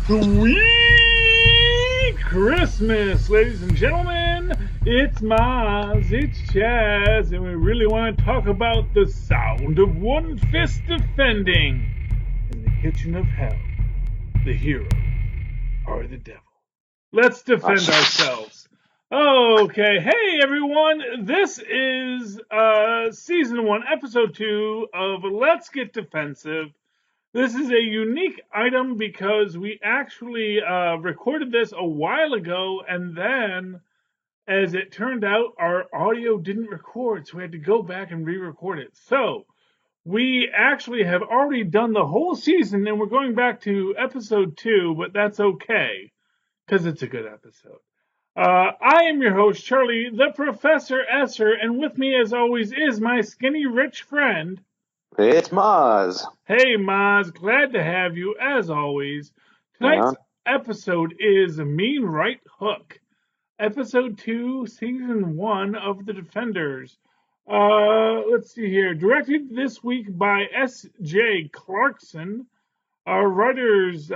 Sweet Christmas, ladies and gentlemen. It's Mozz, it's Chaz, and we really want to talk about the sound of one fist defending. In the kitchen of hell, the heroes are the devil. Let's defend ourselves. Okay, hey everyone, this is season 1, episode 2 of Let's Get Defensive. This is a unique item because we actually recorded this a while ago, and then, as it turned out, our audio didn't record, so we had to go back and re-record it. So, we actually have already done the whole season, and we're going back to episode 2, but that's okay, because it's a good episode. I am your host, Charlie, the Professor Esser, and with me, as always, is my skinny rich friend... It's Mozz. Hey, Mozz, glad to have you, as always. Tonight's episode is Mean Right Hook, episode 2, season 1 of The Defenders. Let's see here. Directed this week by S.J. Clarkson. Our writers,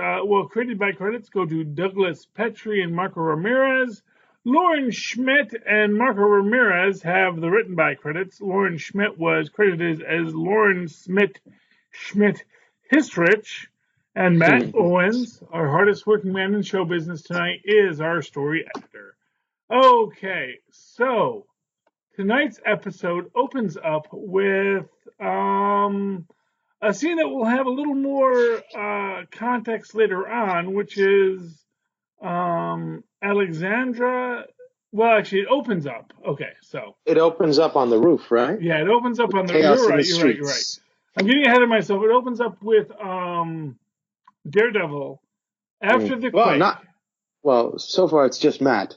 credited by credits go to Douglas Petrie and Marco Ramirez. Lauren Schmidt and Marco Ramirez have the written by credits. Lauren Schmidt was credited as Lauren Schmidt Histrich. And Matt Owens, our hardest working man in show business tonight, is our story editor. Okay, so tonight's episode opens up with a scene that will have a little more context later on, which is Alexandra. Well, actually, it opens up. Okay, so it opens up on the roof, right? Yeah, it opens up on the. You're right. I'm getting ahead of myself. It opens up with Daredevil after the quake. So far it's just Matt.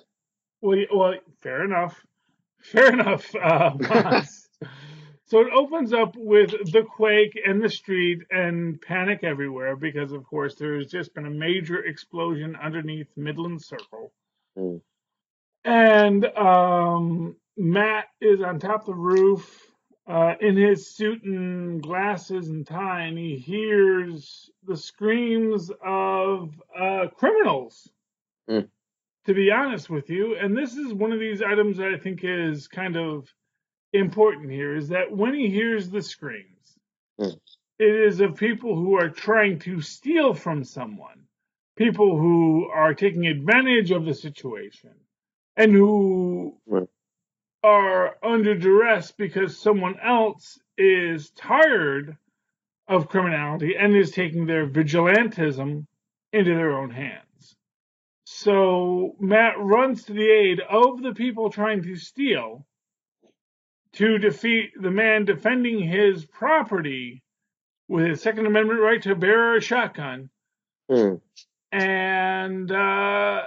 Well, fair enough. So it opens up with the quake and the street and panic everywhere because, of course, there's just been a major explosion underneath Midland Circle. And Matt is on top of the roof in his suit and glasses and tie, and he hears the screams of criminals, to be honest with you. And this is one of these items that I think is kind of important here, is that when he hears the screams, it is of people who are trying to steal from someone, people who are taking advantage of the situation, and who are under duress because someone else is tired of criminality and is taking their vigilantism into their own hands. So Matt runs to the aid of the people trying to steal to defeat the man defending his property with his Second Amendment right to bear a shotgun. And I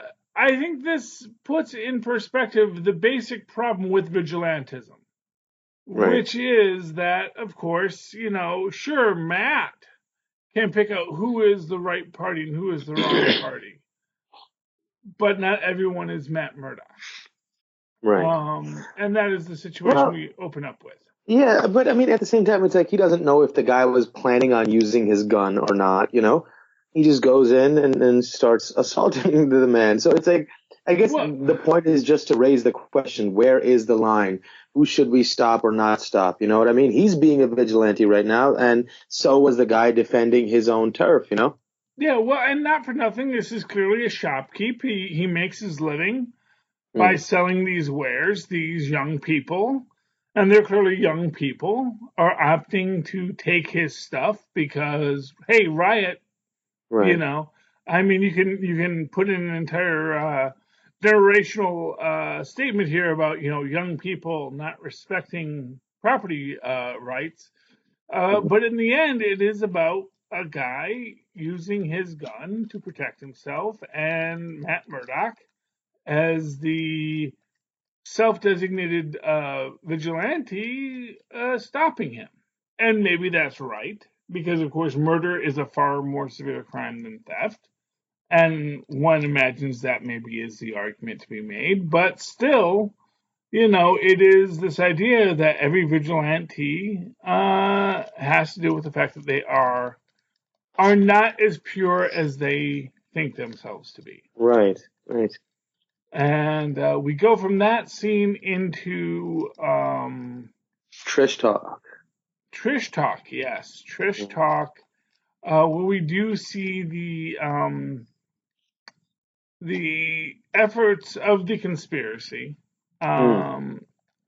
think this puts in perspective the basic problem with vigilantism, which is that, of course, sure, Matt can pick out who is the right party and who is the wrong party, but not everyone is Matt Murdock. And that is the situation we open up with. Yeah, but I mean, at the same time, it's like he doesn't know if the guy was planning on using his gun or not, He just goes in and starts assaulting the man. So it's like, I guess the point is just to raise the question, where is the line? Who should we stop or not stop? You know what I mean? He's being a vigilante right now, and so was the guy defending his own turf, Yeah, well, and not for nothing, this is clearly a shopkeep. He makes his living by selling these wares. These young people, and they're clearly young people, are opting to take his stuff because, hey, riot. I mean, you can put in an entire generational statement here about young people not respecting property rights, but in the end, it is about a guy using his gun to protect himself, and Matt Murdock, as the self-designated vigilante, stopping him. And maybe that's right, because, of course, murder is a far more severe crime than theft. And one imagines that maybe is the argument to be made. But still, it is this idea that every vigilante has to do with the fact that they are not as pure as they think themselves to be. Right. And we go from that scene into Trish talk. Trish talk. Yes, Trish talk. Where we do see the efforts of the conspiracy.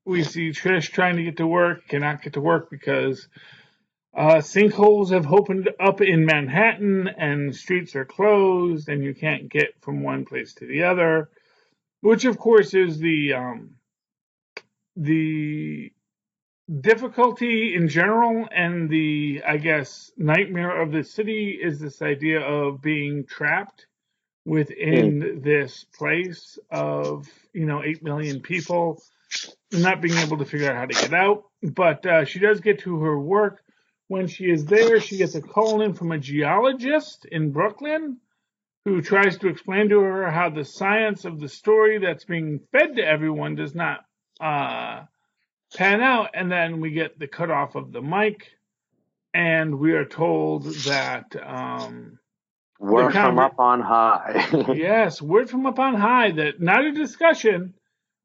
We see Trish trying to get to work, cannot get to work because sinkholes have opened up in Manhattan and streets are closed and you can't get from one place to the other, which of course is the difficulty in general and the, I guess, nightmare of the city is this idea of being trapped within this place of 8 million people, not being able to figure out how to get out. But she does get to her work. When she is there, she gets a call in from a geologist in Brooklyn who tries to explain to her how the science of the story that's being fed to everyone does not pan out. And then we get the cutoff of the mic, and we are told that word from up on high. Yes, word from up on high that not a discussion.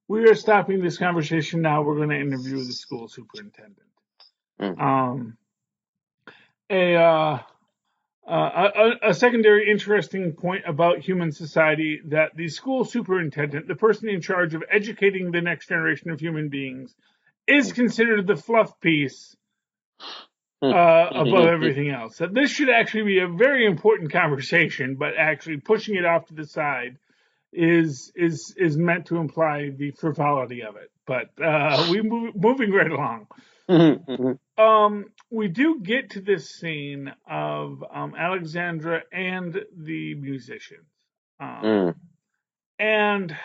We are stopping this conversation now. We're going to interview the school superintendent. A secondary interesting point about human society that the school superintendent, the person in charge of educating the next generation of human beings, is considered the fluff piece above everything else. That this should actually be a very important conversation, but actually pushing it off to the side is meant to imply the frivolity of it. But moving right along. We do get to this scene of Alexandra and the musicians. And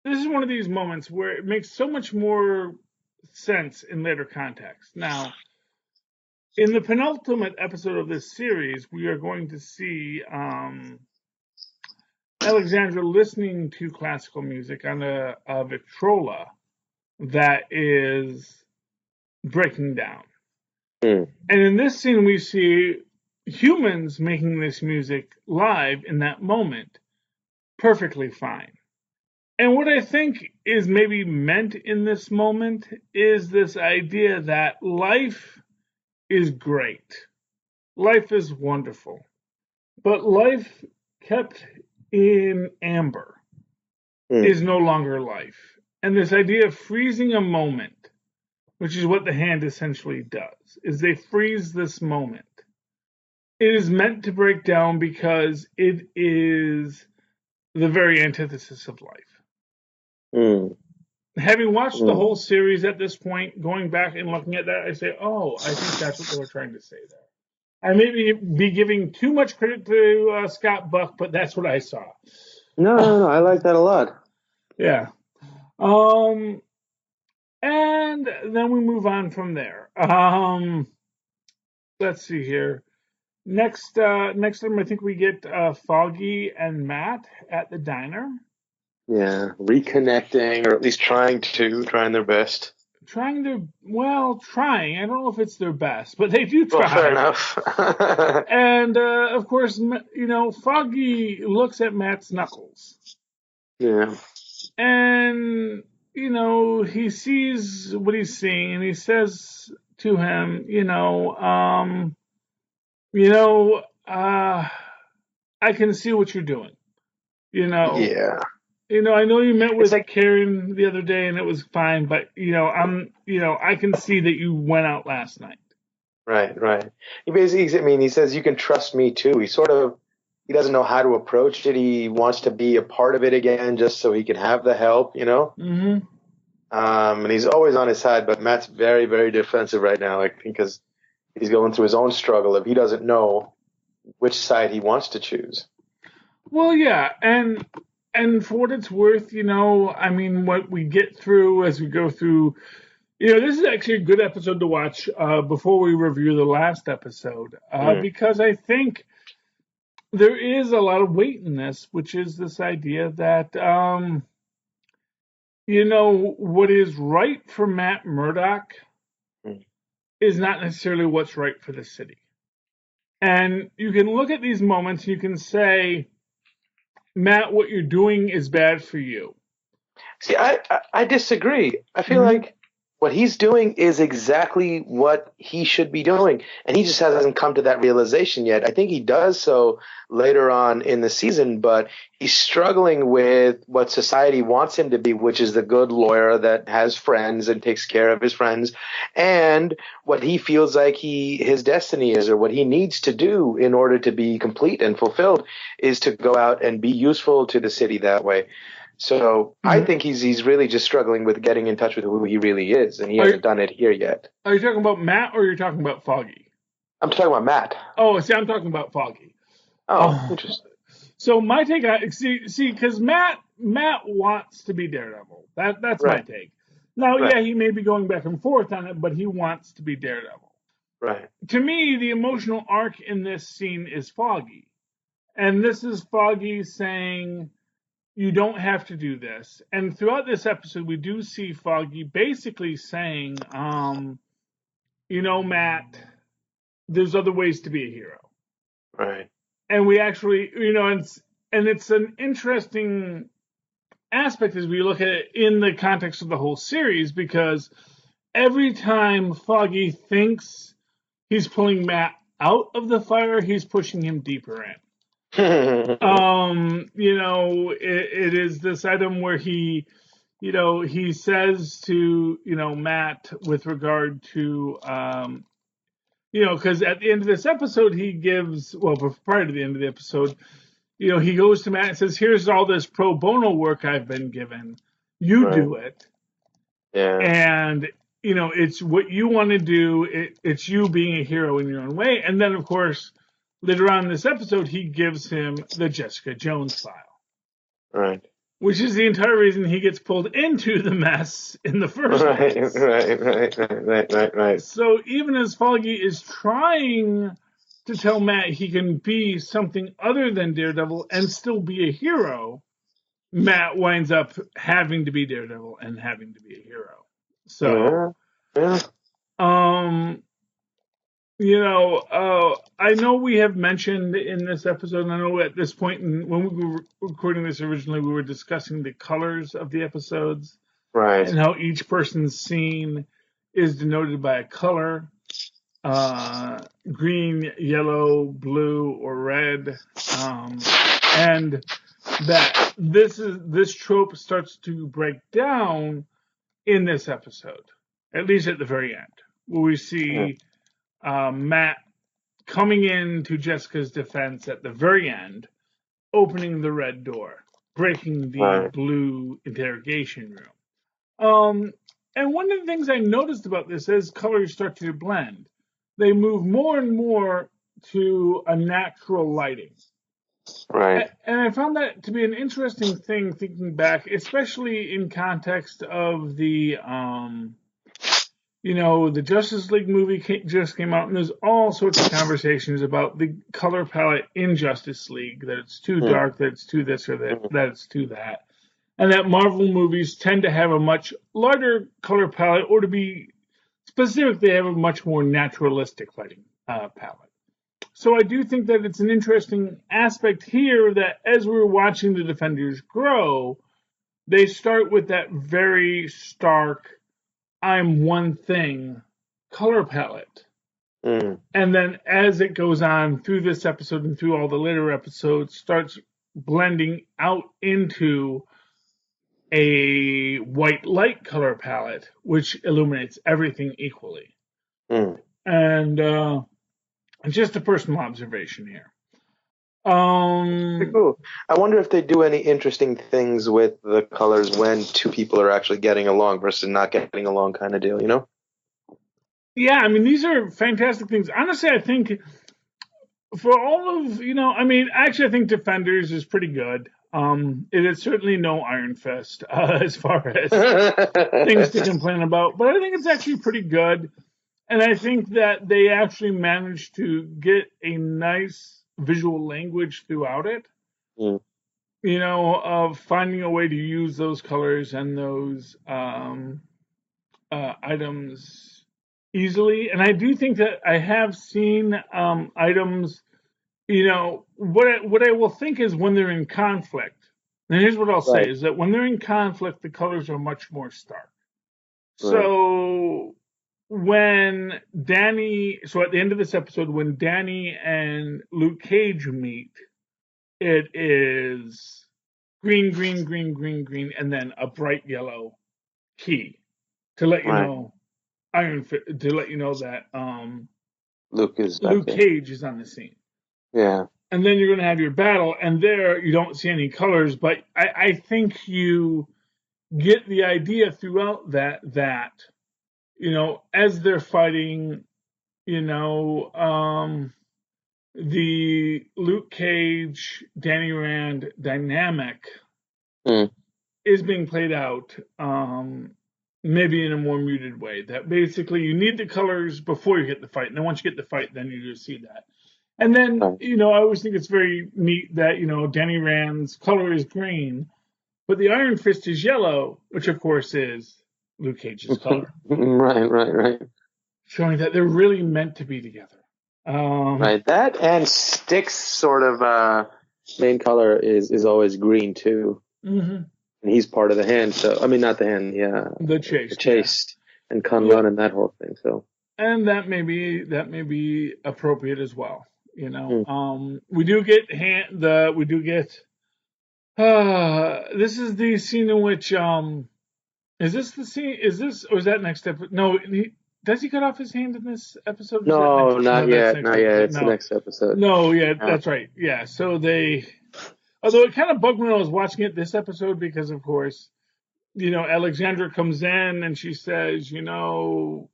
this is one of these moments where it makes so much more sense in later context. Now, in the penultimate episode of this series, we are going to see Alexandra listening to classical music on a Victrola that is breaking down. And in this scene, we see humans making this music live in that moment perfectly fine. And what I think is maybe meant in this moment is this idea that life is great. Life is wonderful. But life kept in amber is no longer life. And this idea of freezing a moment, which is what the hand essentially does, is they freeze this moment. It is meant to break down because it is the very antithesis of life. Having watched the whole series at this point, going back and looking at that, I say, oh, I think that's what they were trying to say there. I may be giving too much credit to Scott Buck, but that's what I saw. No, I like that a lot. Yeah. And then we move on from there. Let's see here. Next time I think we get Foggy and Matt at the diner. Yeah, reconnecting, or at least trying their best. Trying. I don't know if it's their best, but they do try. Well, fair enough. And of course, Foggy looks at Matt's knuckles. Yeah. And he sees what he's seeing, and he says to him, I can see what you're doing. Yeah. I know you met with Karen the other day and it was fine, but I can see that you went out last night. Right. He basically, he says you can trust me too. He doesn't know how to approach it. He wants to be a part of it again, just so he can have the help, And he's always on his side, but Matt's very, very defensive right now, because he's going through his own struggle if he doesn't know which side he wants to choose. Well, yeah, and for what it's worth, what we get through as we go through, this is actually a good episode to watch before we review the last episode, because I think there is a lot of weight in this, which is this idea that, what is right for Matt Murdock is not necessarily what's right for the city. And you can look at these moments and you can say, Matt, what you're doing is bad for you. See, I disagree. I feel Mm-hmm. like what he's doing is exactly what he should be doing, and he just hasn't come to that realization yet. I think he does so later on in the season, but he's struggling with what society wants him to be, which is the good lawyer that has friends and takes care of his friends, and what he feels like his destiny is, or what he needs to do in order to be complete and fulfilled, is to go out and be useful to the city that way. So I Mm-hmm. think he's really just struggling with getting in touch with who he really is, and he Are, hasn't done it here yet. are you talking about Matt or are you talking about Foggy? I'm talking about Matt. Oh, see, I'm talking about Foggy. Oh, Oh, interesting. so my take on see, because Matt wants to be Daredevil. That's my Right, take. Now, right, yeah, he may be going back and forth on it, but he wants to be Daredevil. right. To me, the emotional arc in this scene is Foggy, and this is Foggy saying, "You don't have to do this." And throughout this episode, we do see Foggy basically saying, Matt, there's other ways to be a hero. Right. And we actually, and it's an interesting aspect as we look at it in the context of the whole series, because every time Foggy thinks he's pulling Matt out of the fire, he's pushing him deeper in. It is this item where he says to, Matt with regard to, because at the end of this episode, he gives, well, prior to the end of the episode, he goes to Matt and says, "Here's all this pro bono work I've been given. You Right. do it." Yeah. And, it's what you want to do. It's you being a hero in your own way. And then, of course, later on in this episode, he gives him the Jessica Jones file, Right. which is the entire reason he gets pulled into the mess in the first Right. place. Right. Right. Right. Right. Right. So even as Foggy is trying to tell Matt he can be something other than Daredevil and still be a hero, Matt winds up having to be Daredevil and having to be a hero. So, Yeah. Yeah. um, I know we have mentioned in this episode, and I know at this point, when we were recording this originally, we were discussing the colors of the episodes Right. and how each person's scene is denoted by a color. Green, yellow, blue, or red, and that this trope starts to break down in this episode, at least at the very end, where we Yeah. see Matt coming in to Jessica's defense at the very end, opening the red door, breaking the Right. blue interrogation room. And one of the things I noticed about this as colors start to blend, they move more and more to a natural lighting. Right. And I found that to be an interesting thing thinking back, especially in context of the Justice League movie just came out, and there's all sorts of conversations about the color palette in Justice League, that it's too Mm. dark, that it's too this or that, Mm. that it's too that. And that Marvel movies tend to have a much lighter color palette, or to be specific, they have a much more naturalistic lighting palette. So I do think that it's an interesting aspect here that as we're watching the Defenders grow, they start with that very stark, I'm one thing color palette. Mm. And then as it goes on through this episode and through all the later episodes, starts blending out into a white light color palette, which illuminates everything equally. Mm. And just a personal observation here. Pretty Um, cool. I wonder if they do any interesting things with the colors when two people are actually getting along versus not getting along, kind of deal. You know? yeah, I mean, these are fantastic things. Honestly, I think for all of, actually, I think Defenders is pretty good. It is certainly no Iron Fist as far as things to complain about, but I think it's actually pretty good. And I think that they actually managed to get a nice visual language throughout it, Mm. of finding a way to use those colors and those items, easily. And I do think that I have seen items. What I will think is when they're in conflict. And here's what I'll say Right, is that when they're in conflict, the colors are much more stark. right, So so at the end of this episode, when Danny and Luke Cage meet, it is green, green, green, green, green, and then a bright yellow key to let you right. know to let you know that Luke is back Luke there. Cage is on the scene. Yeah. And then you're going to have your battle, and there you don't see any colors, but I think you get the idea throughout that as they're fighting, you know, the Luke Cage Danny Rand dynamic Mm, is being played out, maybe in a more muted way. That basically you need the colors before you get the fight, and then once you get the fight, then you just see that. And then, right. I always think it's very neat that, Danny Rand's color is green, but the Iron Fist is yellow, which of course is Luke Cage's color, Right, right, right. showing that they're really meant to be together. Right. That and Stick's sort of main color is always green too. Mhm. And he's part of the hand, so I mean not the hand, yeah. The The chased, yeah. chased and Kun Yeah. Lun and that whole thing. So And that may be appropriate as well. mm. This is the scene in which is this the scene? Is this or is that next episode? No, does he cut off his hand in this episode? Or is that No, no, not that's yet, next not yet. episode. It's the No, next episode. no, yeah, Yeah. that's right. Yeah, so although it kind of bugged me when I was watching it this episode because of course, Alexandra comes in and she says, I know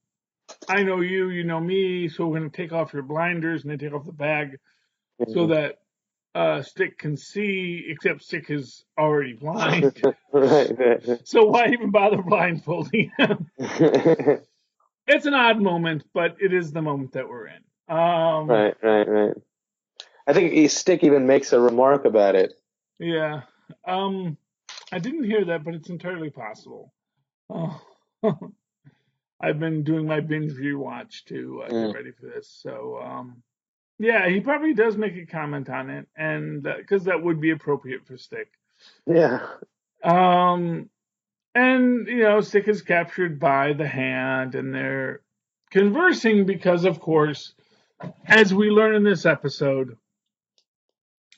you, you know me, so we're going to take off your blinders, and they take off the bag so Mhm. that Stick can see, except Stick is already blind. Right, right. So why even bother blindfolding him? It's an odd moment, but it is the moment that we're in. Right, right, right. I think Stick even makes a remark about it. Yeah. I didn't hear that, but it's entirely possible. Oh. I've been doing my binge rewatch to get Mm. ready for this. So, yeah, he probably does make a comment on it, and because that would be appropriate for Stick. Yeah. Um, and Stick is captured by the hand, and they're conversing because, of course, as we learn in this episode,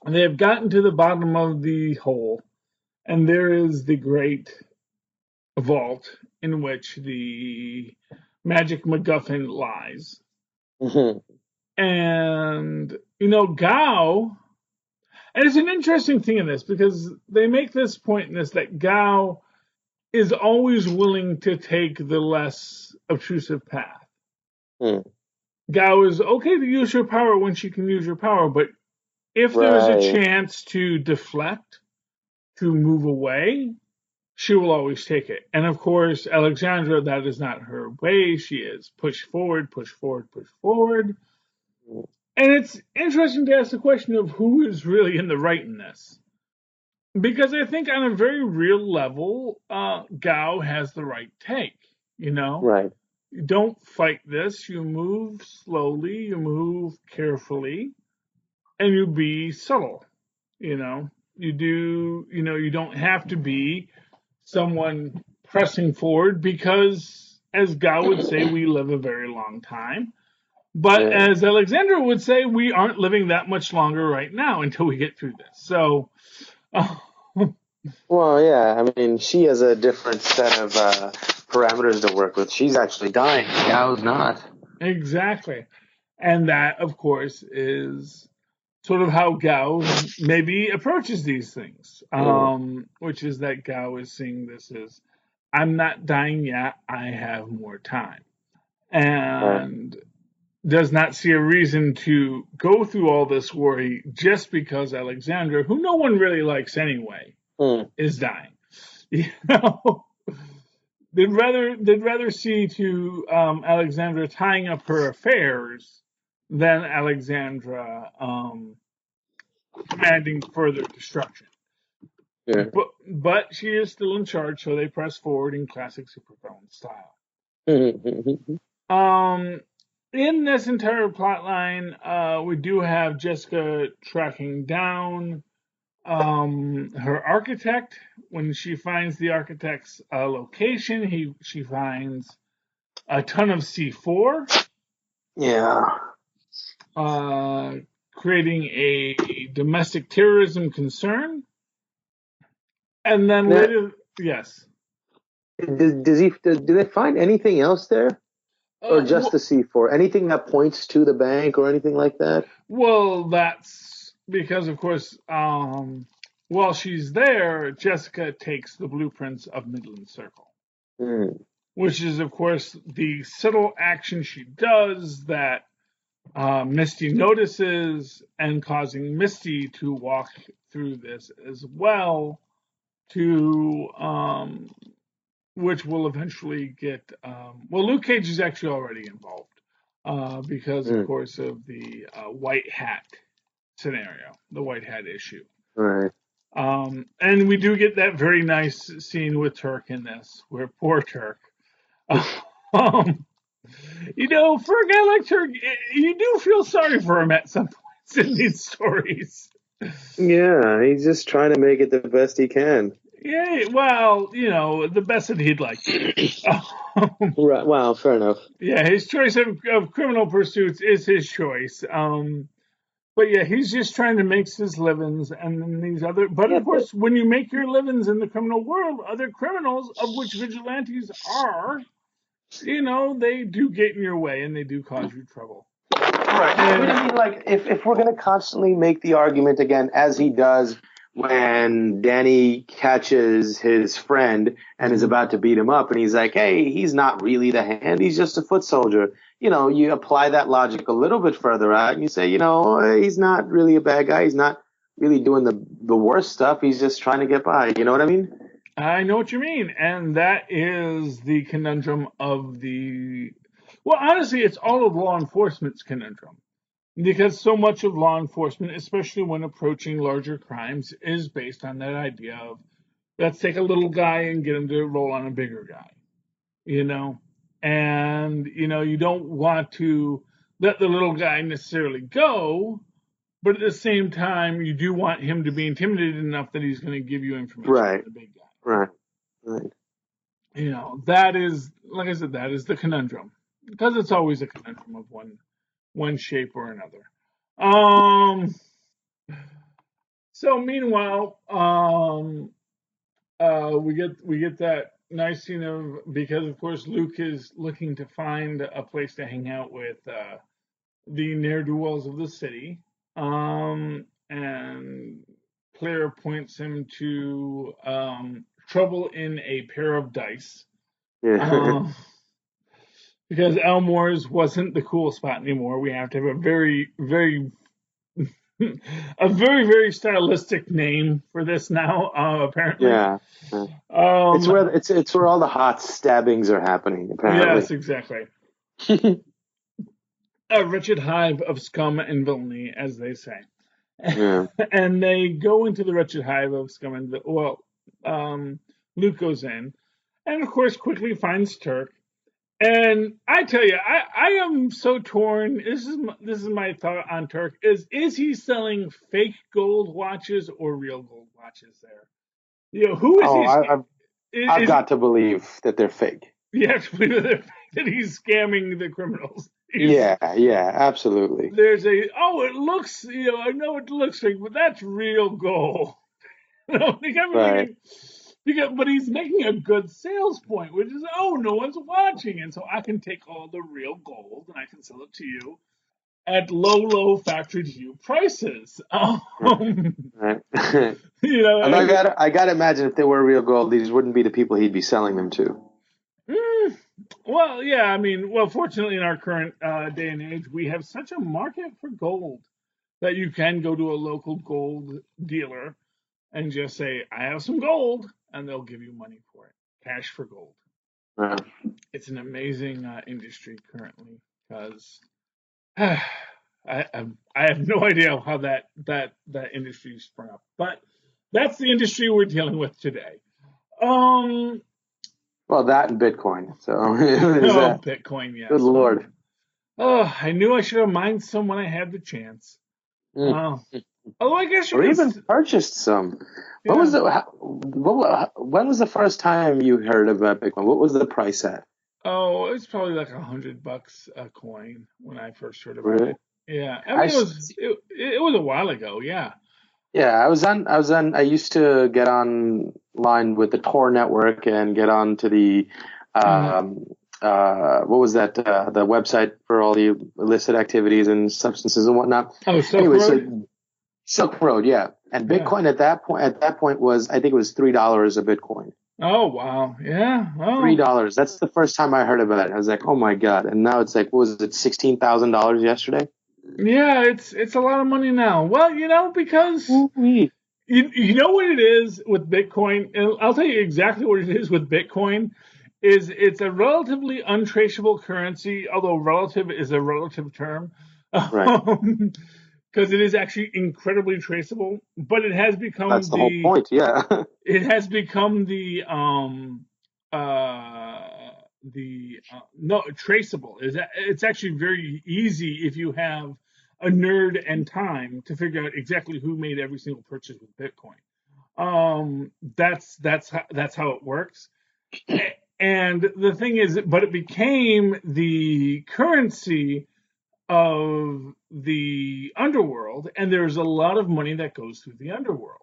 they have gotten to the bottom of the hole, and there is the great vault in which the magic MacGuffin lies. Mhm. And, Gao, and it's an interesting thing in this because they make this point in this that Gao is always willing to take the less obtrusive path. Mm. Gao is okay to use her power when she can use her power, but if there is a Right. chance to deflect, to move away, she will always take it. And of course, Alexandra, that is not her way. She is push forward, push forward, push forward. And it's interesting to ask the question of who is really in the right in this. Because I think on a very real level, Gao has the right take. Right. You don't fight this. You move slowly, you move carefully, and you be subtle. You don't have to be someone pressing forward because, as Gao would say, we live a very long time. But Yeah. as Alexandra would say, we aren't living that much longer right now until we get through this. So, Well, yeah. I mean, she has a different set of parameters to work with. She's actually dying. Gao's not. exactly. And that, of course, is sort of how Gao maybe approaches these things, Mm. which is that Gao is seeing this as, I'm not dying yet, I have more time. Right. And does not see a reason to go through all this worry just because Alexandra, who no one really likes anyway, Mm. is dying. You know, they'd rather see to Alexandra tying up her affairs than Alexandra commanding further destruction. Yeah. But she is still in charge, so they press forward in classic supervillain style. Mhm. Um, in this entire plot line, we do have Jessica tracking down her architect. When she finds the architect's location, she finds a ton of C4, Yeah. uh, creating a domestic terrorism concern. And then Now, later, yes. do they find anything else there? Or just Well, the C4? Anything that points to the bank or anything like that? well, that's because, of course, while she's there, Jessica takes the blueprints of Midland Circle, Hmm. which is, of course, the subtle action she does that Misty notices and causing Misty to walk through this as well, to which will eventually get. Well, Luke Cage is actually already involved because, of Hmm. course, of the white hat scenario, the white hat issue. Right. And we do get that very nice scene with Turk in this, where poor Turk. Um, for a guy like Turk, you do feel sorry for him at some points in these stories. Yeah, he's just trying to make it the best he can. Yeah, well, the best that he'd like to be. Right. Wow, fair enough. Yeah, his choice of criminal pursuits is his choice. But yeah, he's just trying to make his livings, and then these other. But Yeah, of course, when you make your livings in the criminal world, other criminals, of which vigilantes are, they do get in your way and they do cause you trouble. right. But And I mean, like, if we're going to constantly make the argument again, as he does when Danny catches his friend and is about to beat him up, and he's like, hey, he's not really the hand, he's just a foot soldier. You apply that logic a little bit further out, and you say, he's not really a bad guy. He's not really doing the worst stuff. He's just trying to get by. You know what I mean? I know what you mean, and that is the conundrum of the. Well, honestly, it's all of law enforcement's conundrum. Because so much of law enforcement, especially when approaching larger crimes, is based on that idea of let's take a little guy and get him to roll on a bigger guy, you know? And, you don't want to let the little guy necessarily go, but at the same time, you do want him to be intimidated enough that he's going to give you information on Right. the big guy. Right. Right. That is, like I said, that is the conundrum. Because it's always a conundrum of one shape or another. Um, So meanwhile, we get that nice scene of because of course Luke is looking to find a place to hang out with the ne'er do wells of the city, and Claire points him to trouble in a pair of dice, Yeah. um, because Elmore's wasn't the cool spot anymore. We have to have a very very a very very stylistic name for this now apparently. Yeah. Yeah. It's um where it's where all the hot stabbings are happening, yes, apparently. exactly. A wretched hive of scum and villainy, as they say. Yeah. And they go into the wretched hive of scum and Luke goes in and of course quickly finds Turk. And I tell you, I am so torn. This is my thought on Turk. Is he selling fake gold watches or real gold watches there? Who is Oh, he? I've Is he? got to believe that they're fake. You have to believe that he's scamming the criminals. Yeah, yeah, absolutely. There's it looks, I know it looks fake, but that's real gold. They got me Right. thinking, but he's making a good sales point, which is, no one's watching, and so I can take all the real gold and I can sell it to you at low factory to you prices. Right. And And, I gotta imagine if they were real gold, these wouldn't be the people he'd be selling them to. mm, well, yeah, I mean, fortunately, in our current day and age, we have such a market for gold that you can go to a local gold dealer and just say, I have some gold, and they'll give you money for it. Cash for gold. Right. It's an amazing industry currently because I have no idea how that industry sprung up, but that's the industry we're dealing with today. Um, Well, that and Bitcoin. So is Oh, that? Bitcoin, Good yes. Lord. Oh, I knew I should have mined some when I had the chance. Mm. Oh, although I guess you Or could, even purchased some. What was yeah. the? When was the first time you heard about Bitcoin? What was the price at? Oh, it's probably like $100 a coin when I first heard about Really? it. Yeah, I I mean s- it was a while ago. Yeah. yeah, I used to get online with the Tor network and get on to the Hmm. um what was that the website for all the illicit activities and substances and whatnot. Oh, Silk Anyway, Road. so Silk Road, yeah. And Yeah. Bitcoin at that point was I think it was $3 a Bitcoin. Oh wow. Yeah. Oh. $3. That's the first time I heard about it. I was like, oh my God. And now it's like, what was it, $16,000 yesterday? Yeah. It's a lot of money now. Well, because Ooh-wee. you know what it is with Bitcoin, and I'll tell you exactly what it is with Bitcoin. Is it's a relatively untraceable currency, although relative is a relative term, Right. because it is actually incredibly traceable. But That's the whole point. Yeah. it has become no traceable. It's actually very easy if you have a nerd and time to figure out exactly who made every single purchase with Bitcoin. That's how it works. And the thing is, but it became the currency of the underworld, and there's a lot of money that goes through the underworld.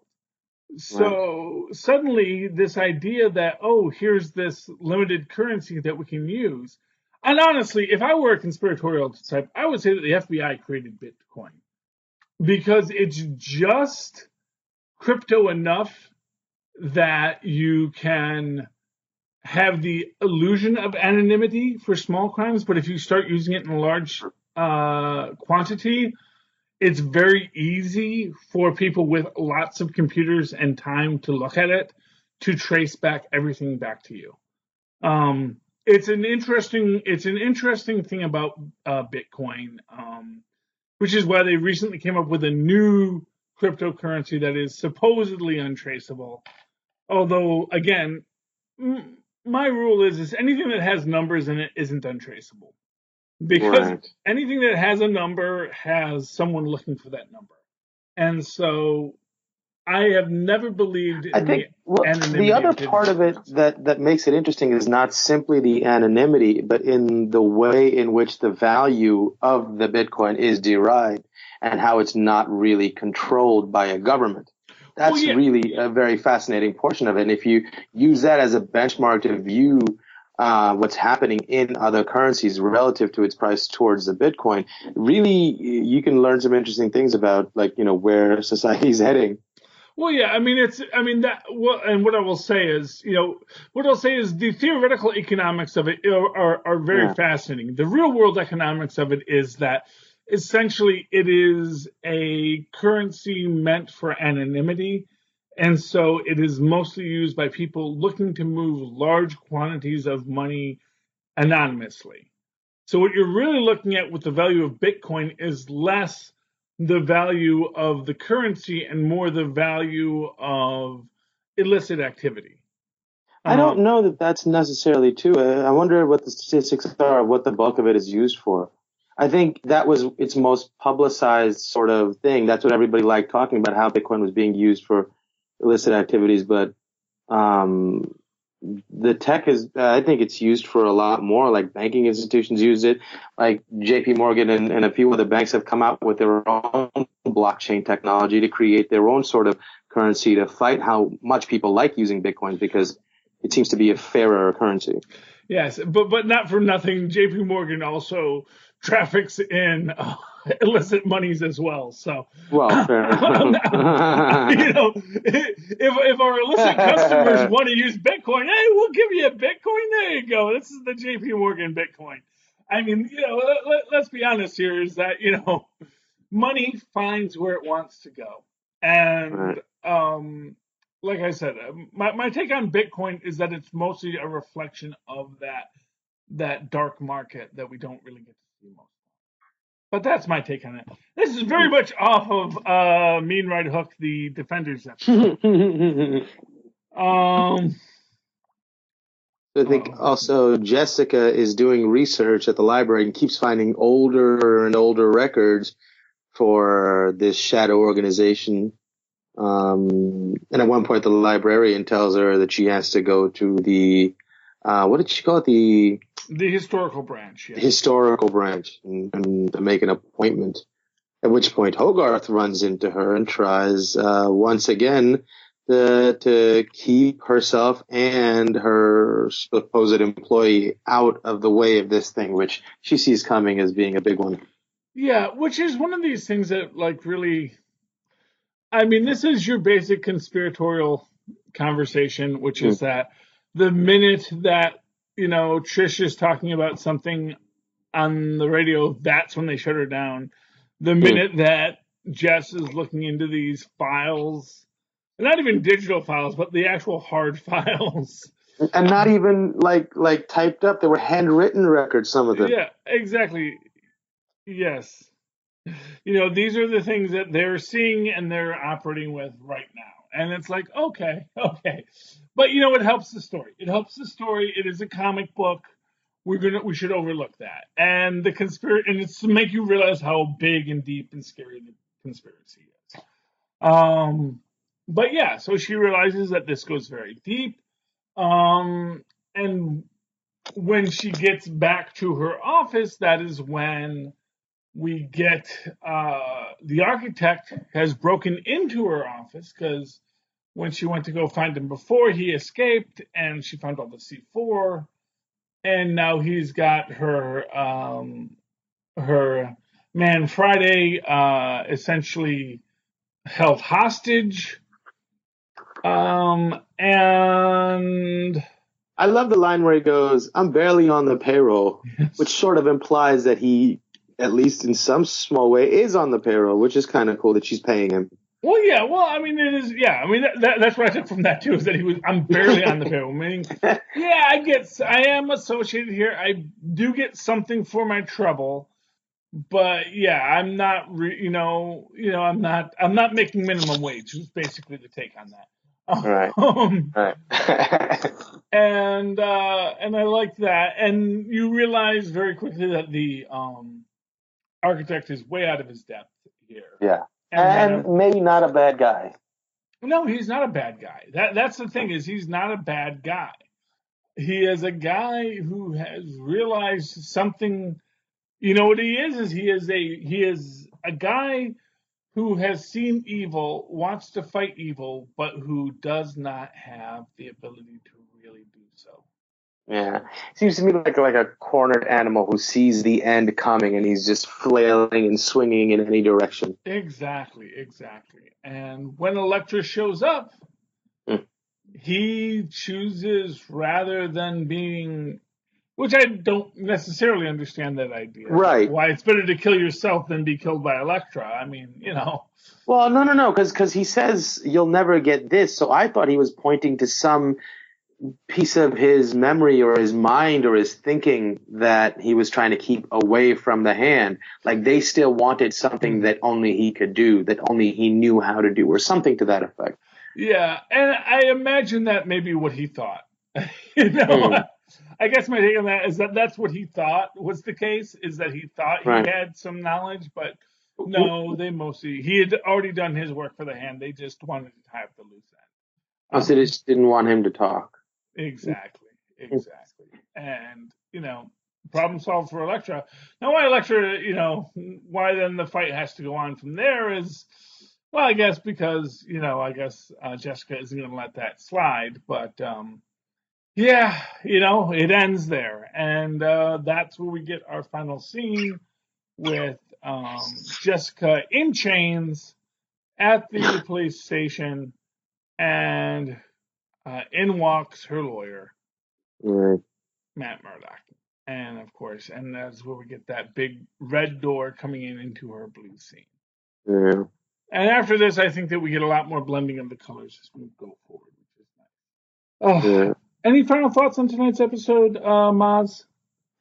Right. So suddenly, this idea that, oh, here's this limited currency that we can use. And honestly, if I were a conspiratorial type, I would say that the FBI created Bitcoin because it's just crypto enough that you can have the illusion of anonymity for small crimes, but if you start using it in a large quantity, it's very easy for people with lots of computers and time to look at it to trace back everything back to you. It's an interesting thing about Bitcoin, which is why they recently came up with a new cryptocurrency that is supposedly untraceable. Although, again, my rule is anything that has numbers in it isn't untraceable because Right. anything that has a number has someone looking for that number. And so I have never believed I in the think the anonymity other of part digital of it currency. that makes it interesting is not simply the anonymity, but in the way in which the value of the Bitcoin is derived and how it's not really controlled by a government. Well, That's yeah, really a very fascinating portion of it. And if you use that as a benchmark to view what's happening in other currencies relative to its price towards the Bitcoin, really you can learn some interesting things about where society's heading. well, yeah. I mean that. Well, and what I will say is, what I'll say is the theoretical economics of it are very Yeah. fascinating. The real world economics of it is that essentially it is a currency meant for anonymity, and so it is mostly used by people looking to move large quantities of money anonymously. So what you're really looking at with the value of Bitcoin is less the value of the currency and more the value of illicit activity. I don't Um, know that that's necessarily true. I wonder what the statistics are of what the bulk of it is used for. I think that was its most publicized sort of thing. That's what everybody liked talking about, how Bitcoin was being used for illicit activities. But um, the tech is, I think it's used for a lot more. Like banking institutions use it. Like JP Morgan and a few other banks have come out with their own blockchain technology to create their own sort of currency to fight how much people like using Bitcoin because it seems to be a fairer currency. yes, but not for nothing. J.P. Morgan also traffics in illicit monies as well. So, Well, fair enough. if our illicit customers want to use Bitcoin, hey, we'll give you a Bitcoin. There you go. This is the J.P. Morgan Bitcoin. I mean, let's be honest here. Is that money finds where it wants to go, and Right. like I said, my take on Bitcoin is that it's mostly a reflection of that dark market that we don't really get to see most. But that's my take on it. This is very much off of Mean Right Hook, the Defenders episode. Um, I think also Jessica is doing research at the library and keeps finding older and older records for this shadow organization. And at one point the librarian tells her that she has to go to the, what did she call it? The historical branch, yeah. Historical branch and make an appointment. At which point Hogarth runs into her and tries, once again, to keep herself and her supposed employee out of the way of this thing, which she sees coming as being a big one. Yeah, which is one of these things that, like, really, I mean, this is your basic conspiratorial conversation, which is that the minute that, Trish is talking about something on the radio, that's when they shut her down. The minute that Jess is looking into these files, not even digital files, but the actual hard files. And not even like typed up. They were handwritten records, some of them. Yeah, exactly. Yes. These are the things that they're seeing and they're operating with right now. And it's like, okay. But it helps the story. It helps the story. It is a comic book. We should overlook that. And the and it's to make you realize how big and deep and scary the conspiracy is. But yeah, so she realizes that this goes very deep. And when she gets back to her office, that is when we get the architect has broken into her office, because when she went to go find him before, he escaped and she found all the C4, and now he's got her man Friday essentially held hostage. And I love the line where he goes, "I'm barely on the payroll," which sort of implies that he, at least in some small way, is on the payroll, which is kind of cool that she's paying him. Well, yeah. Well, I mean, it is. Yeah, I mean, that's what I took from that too, is that I'm barely on the payroll. Meaning, yeah, I am associated here. I do get something for my trouble, but yeah, I'm not. I'm not making minimum wage. Is basically the take on that. Right. Right. And I like that. And you realize very quickly that the architect is way out of his depth here. Yeah. And maybe not a bad guy. No, he's not a bad guy. That's the thing, is he's not a bad guy. He is a guy who has realized something. You know what he is he is a guy who has seen evil, wants to fight evil, but who does not have the ability to really do so. Yeah. Seems to me like a cornered animal who sees the end coming and he's just flailing and swinging in any direction. Exactly. And when Elektra shows up, he chooses, rather than being, which I don't necessarily understand that idea. Right. Why it's better to kill yourself than be killed by Elektra. I mean, Well, no, because he says you'll never get this. So I thought he was pointing to some piece of his memory or his mind or his thinking that he was trying to keep away from the hand. Like they still wanted something that only he could do, that only he knew how to do, or something to that effect. Yeah, and I imagine that may be what he thought. I guess my take on that is that that's what he thought was the case, is that he thought he had some knowledge, but no, he had already done his work for the hand. They just wanted to tie up the loose end. So they just didn't want him to talk. Exactly. And, problem solved for Elektra. Now, why Elektra, why then the fight has to go on from there is, well, I guess because, Jessica isn't going to let that slide. But, it ends there. And that's where we get our final scene with Jessica in chains at the police station, and in walks her lawyer, Matt Murdock. And of course, and that's where we get that big red door coming into her blue scene. Yeah. And after this, I think that we get a lot more blending of the colors as we go forward, which is nice. Yeah. Any final thoughts on tonight's episode, Mozz?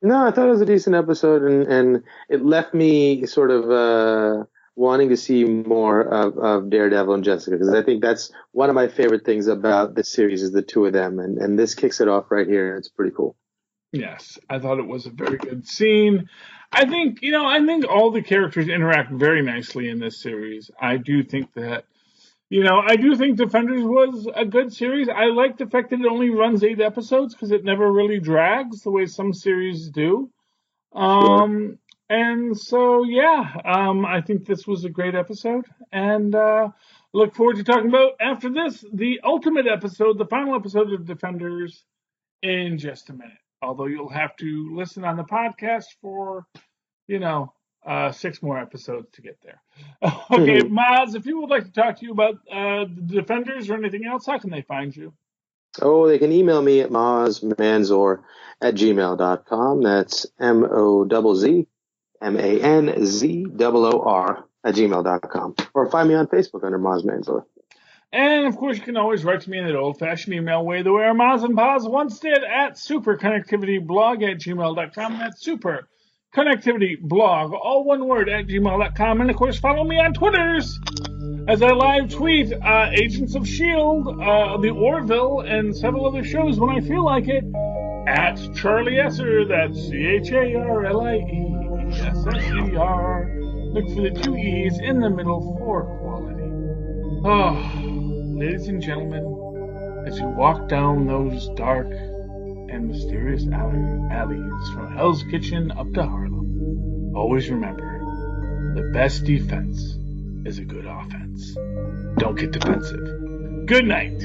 No, I thought it was a decent episode, and it left me sort of wanting to see more of Daredevil and Jessica, because I think that's one of my favorite things about this series is the two of them, and this kicks it off right here. It's pretty cool. Yes, I thought it was a very good scene. I think all the characters interact very nicely in this series. I do think that, I do think Defenders was a good series. I like the fact that it only runs 8 episodes because it never really drags the way some series do. Sure. And so, I think this was a great episode, and look forward to talking about after this the ultimate episode, the final episode of Defenders, in just a minute. Although you'll have to listen on the podcast for, 6 more episodes to get there. Okay, Mozz, if you would like to talk to you about the Defenders or anything else, how can they find you? Oh, they can email me at mozzmanzor@gmail.com. That's MOZZMANZOOR@gmail.com. Or find me on Facebook under Mozz Manzor. And, of course, you can always write to me in that old-fashioned email way the way our Mozz and Paz once did at superconnectivityblog@gmail.com. That's superconnectivityblog, all one word, @gmail.com. And, of course, follow me on Twitters as I live tweet Agents of S.H.I.E.L.D., The Orville, and several other shows when I feel like it, at Charlie Esser. That's CharlieEsser. Look for the 2 E's in the middle for quality. Oh, ladies and gentlemen, as you walk down those dark and mysterious alleys from Hell's Kitchen up to Harlem, always remember, the best defense is a good offense. Don't get defensive. Good night.